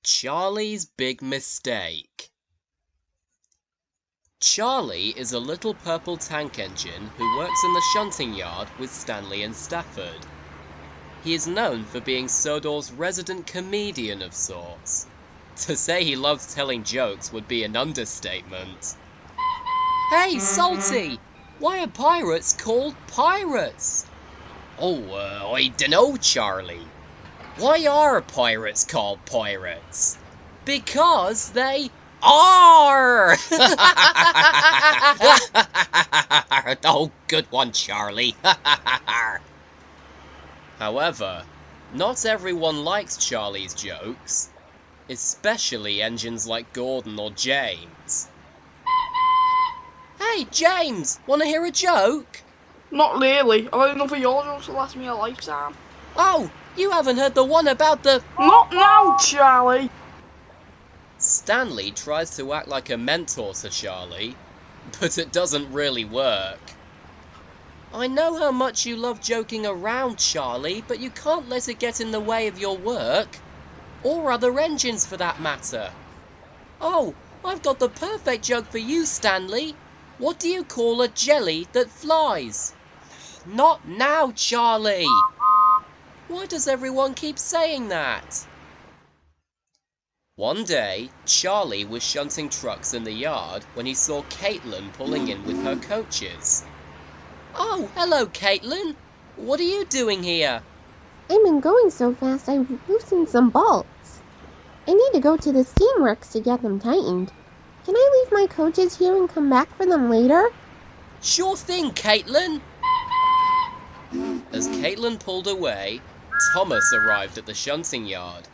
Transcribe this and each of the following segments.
Charlie's Big Mistake. Charlie is a little purple tank engine who works in the shunting yard with Stanley and Stafford. He is known for being Sodor's resident comedian of sorts. To say he loves telling jokes would be an understatement. Hey, Salty! Why are pirates called pirates? Oh, I dunno, Charlie. Why are pirates called pirates? Because they are! Oh, good one, Charlie. However, not everyone likes Charlie's jokes, especially engines like Gordon or James. Hey, James, wanna hear a joke? Not really. I've had enough of your jokes to last me a lifetime. Oh, you haven't heard the one about the... Not now, Charlie! Stanley tries to act like a mentor to Charlie, but it doesn't really work. I know how much you love joking around, Charlie, but you can't let it get in the way of your work. Or other engines, for that matter. Oh, I've got the perfect joke for you, Stanley. What do you call a jelly that flies? Not now, Charlie! Why does everyone keep saying that? One day, Charlie was shunting trucks in the yard when he saw Caitlin pulling in with her coaches. Oh, hello, Caitlin. What are you doing here? I've been going so fast I've loosened some bolts. I need to go to the steamworks to get them tightened. Can I leave my coaches here and come back for them later? Sure thing, Caitlin. As Caitlin pulled away, Thomas arrived at the shunting yard.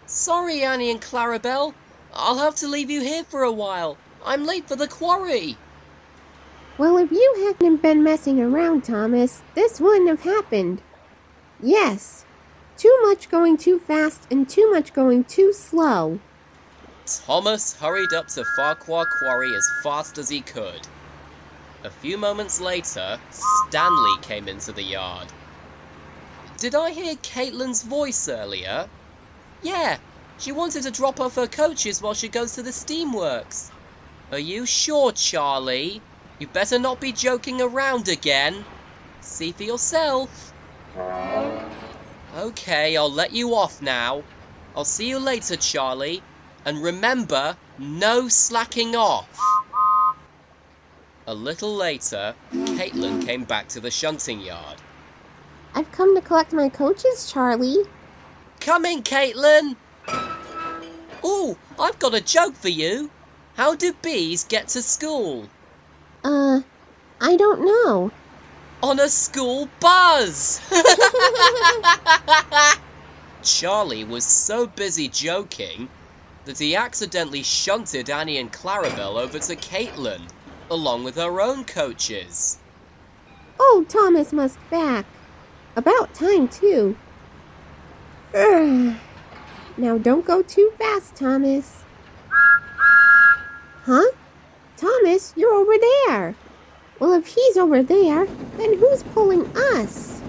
Sorry, Annie and Clarabelle. I'll have to leave you here for a while. I'm late for the quarry. Well, if you hadn't been messing around, Thomas, this wouldn't have happened. Yes, too much going too fast and too much going too slow. Thomas hurried up to Farquhar Quarry as fast as he could. A few moments later, Stanley came into the yard. Did I hear Caitlin's voice earlier? Yeah, she wanted to drop off her coaches while she goes to the steamworks. Are you sure, Charlie? You better not be joking around again. See for yourself. Okay, I'll let you off now. I'll see you later, Charlie. And remember, no slacking off. A little later, Caitlin came back to the shunting yard. I've come to collect my coaches, Charlie. Coming, Caitlin! Ooh, I've got a joke for you. How do bees get to school? I don't know. On a school buzz! Charlie was so busy joking that he accidentally shunted Annie and Clarabelle over to Caitlin, along with her own coaches. Oh, Thomas must back. About time, too. Now don't go too fast, Thomas. Huh? Thomas, you're over there. Well, if he's over there, then who's pulling us?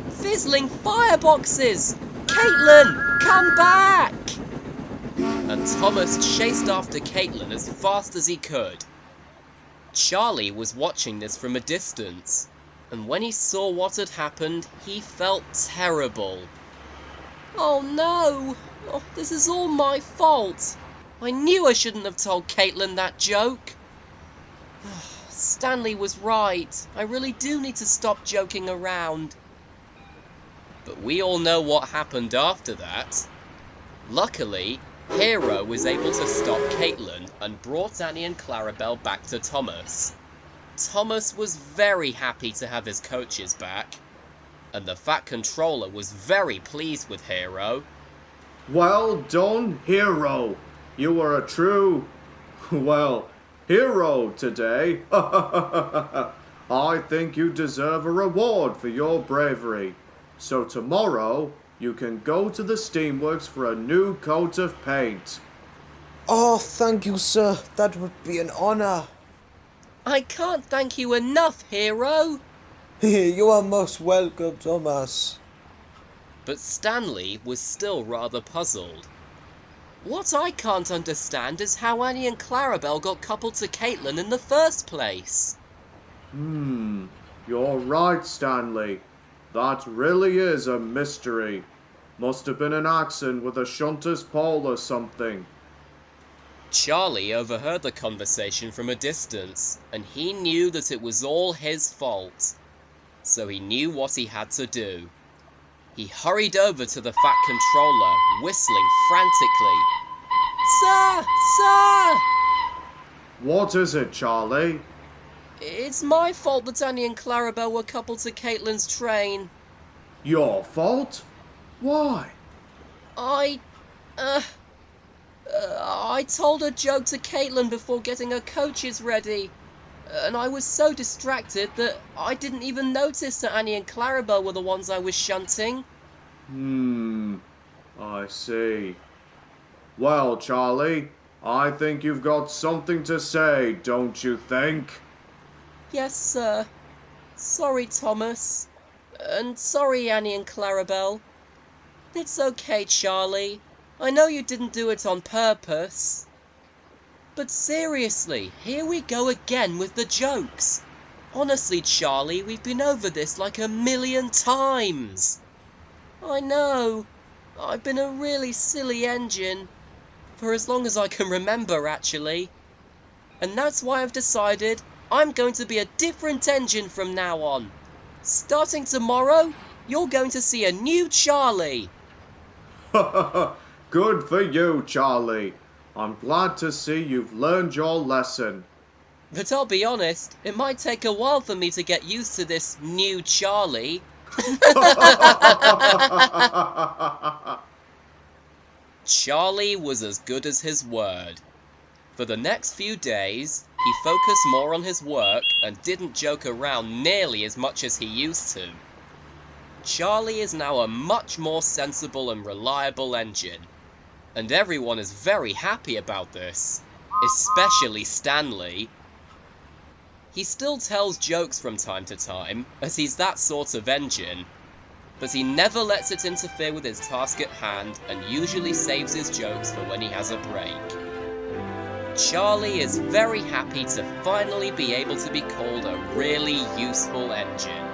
Fizzling fireboxes! Caitlin, come back! And Thomas chased after Caitlin as fast as he could. Charlie was watching this from a distance, and when he saw what had happened, he felt terrible. Oh no! Oh, this is all my fault! I knew I shouldn't have told Caitlin that joke! Stanley was right. I really do need to stop joking around. But we all know what happened after that. Luckily, Hero was able to stop Caitlin and brought Annie and Clarabelle back to Thomas. Thomas was very happy to have his coaches back, and the Fat Controller was very pleased with Hero. Well done, hero. You were a true, hero today. I think you deserve a reward for your bravery. So tomorrow, you can go to the steamworks for a new coat of paint. Oh, thank you, sir. That would be an honor. I can't thank you enough, hero! You are most welcome, Thomas. But Stanley was still rather puzzled. What I can't understand is how Annie and Clarabelle got coupled to Caitlin in the first place. You're right, Stanley. That really is a mystery. Must have been an accident with a shunter's pole or something. Charlie overheard the conversation from a distance, and he knew that it was all his fault. So he knew what he had to do. He hurried over to the Fat Controller, whistling frantically. Sir! Sir! What is it, Charlie? It's my fault that Annie and Clarabelle were coupled to Caitlin's train. Your fault? Why? I told a joke to Caitlin before getting her coaches ready. And I was so distracted that I didn't even notice that Annie and Clarabelle were the ones I was shunting. I see. Well, Charlie, I think you've got something to say, don't you think? Yes, sir. Sorry, Thomas. And sorry, Annie and Clarabelle. It's okay, Charlie. I know you didn't do it on purpose. But seriously, here we go again with the jokes. Honestly, Charlie, we've been over this like 1,000,000 times. I know. I've been a really silly engine. For as long as I can remember, actually. And that's why I've decided I'm going to be a different engine from now on. Starting tomorrow, you're going to see a new Charlie. Good for you, Charlie. I'm glad to see you've learned your lesson. But I'll be honest, it might take a while for me to get used to this new Charlie. Charlie was as good as his word. For the next few days, he focused more on his work and didn't joke around nearly as much as he used to. Charlie is now a much more sensible and reliable engine, and everyone is very happy about this, especially Stanley. He still tells jokes from time to time, as he's that sort of engine, but he never lets it interfere with his task at hand and usually saves his jokes for when he has a break. Charlie is very happy to finally be able to be called a really useful engine.